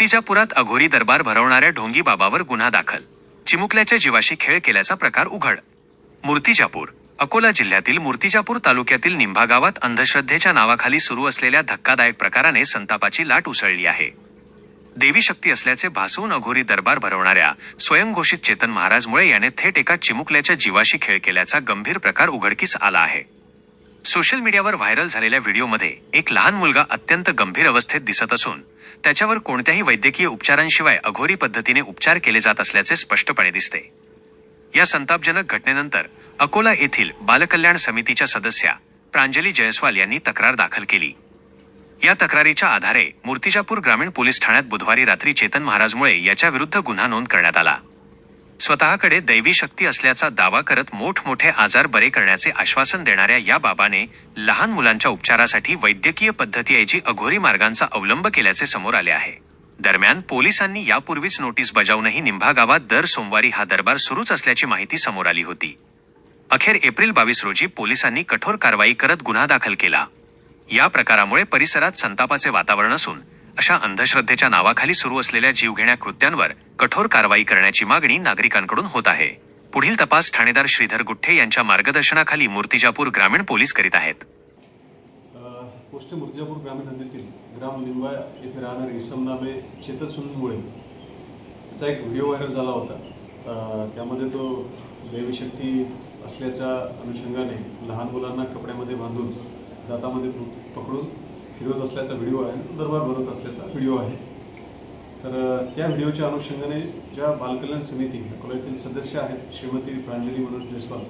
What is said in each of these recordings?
मूर्तिजापुरात अघोरी दरबार भरवणाऱ्या ढोंगी बाबावर गुन्हा दाखल. चिमुकल्याच्या जीवाशी खेळ केल्याचा प्रकार उघड. मूर्तिजापूर अकोला जिल्ह्यातील मूर्तिजापूर तालुक्यातील निंभा गावात अंधश्रद्धेच्या नावाखाली सुरू असलेल्या धक्कादायक प्रकाराने संतापाची लाट उसळली आहे. देवी शक्ती असल्याचे भासवून अघोरी दरबार भरवणाऱ्या स्वयंघोषित चेतन महाराज मुळे याने थेट एका चिमुकल्याच्या जीवाशी खेळ केल्याचा गंभीर प्रकार उघडकीस आला आहे. सोशल मीडियावर व्हायरल झालेल्या व्हिडिओमध्ये एक लहान मुलगा अत्यंत गंभीर अवस्थेत दिसत असून त्याच्यावर कोणत्याही वैद्यकीय उपचारांशिवाय अघोरी पद्धतीने उपचार केले जात असल्याचे स्पष्टपणे दिसते. या संतापजनक घटनेनंतर अकोला येथील बालकल्याण समितीच्या सदस्या प्रांजली जयस्वाल यांनी तक्रार दाखल केली. या तक्रारीच्या आधारे मूर्तिजापूर ग्रामीण पोलीस ठाण्यात बुधवारी रात्री चेतन महाराज मुळे याच्या विरुद्ध गुन्हा नोंद करण्यात आला. स्वतःकडे दैवी शक्ती असल्याचा दावा करत मोठमोठे आजार बरे करण्याचे आश्वासन देणाऱ्या या बाबाने लहान मुलांच्या उपचारासाठी वैद्यकीय पद्धतीऐवजी अघोरी मार्गांचा अवलंब केल्याचे समोर आले आहे. दरम्यान पोलिसांनी यापूर्वीच नोटीस बजावूनही निंभा गावात दर सोमवारी हा दरबार सुरूच असल्याची माहिती समोर आली होती. अखेर एप्रिल 22 रोजी पोलिसांनी कठोर कारवाई करत गुन्हा दाखल केला. या प्रकारामुळे परिसरात संतापाचे वातावरण असून अशा अंधश्रद्धेच्या नावाखाली सुरू असलेल्या जीवघेण्या कृत्यांवर कठोर कारवाई करण्याची मागणी नागरिकांकडून होत आहे. पुढील तपास ठाणेदार श्रीधर गुठ्ठे यांच्या मार्गदर्शनाखाली मूर्तिजापूर ग्रामीण पोलीस करीत आहेत. पोस्ट मूर्तिजापूर ग्रामीण हद्दीतील ग्राम लिंबा येथे राहणारे इसम नामे चेतन सुनील मुळे याचा एक व्हिडिओ व्हायरल झाला होता. त्यामध्ये तो दैवशक्ती असल्याच्या अनुषंगाने लहान मुलांना कपड्यामध्ये बांधून दातामध्ये पकडून फिरवत असल्याचा व्हिडिओ आहे. दरबार भरत असल्याचा व्हिडिओ आहे. तर त्या व्हिडिओच्या अनुषंगाने ज्या बालकल्याण समिती अकोला येथील सदस्य आहेत श्रीमती प्रांजली मनोज जयस्वाल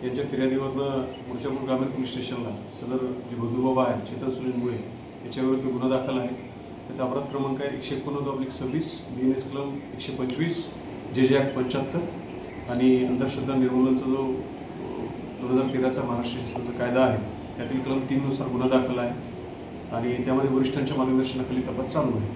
यांच्या फिर्यादीवरनं मूर्तिजापूर ग्रामीण पोलीस स्टेशनला सदर जे बंधुबाबा आहेत चेतन सुनील मुळे याच्याविरुद्ध गुन्हा दाखल आहे. त्याचा अपराध क्रमांक आहे 189/26 BNS कलम 125 JJ ॲक्ट 75 आणि अंधश्रद्धा निर्मूलनाचा जो 2013चा महाराष्ट्र शासनाचा कायदा आहे त्यातील कलम 3 नुसार गुन्हा दाखल आहे आणि त्यामध्ये वरिष्ठांच्या मार्गदर्शनाखाली तपास चालू आहे.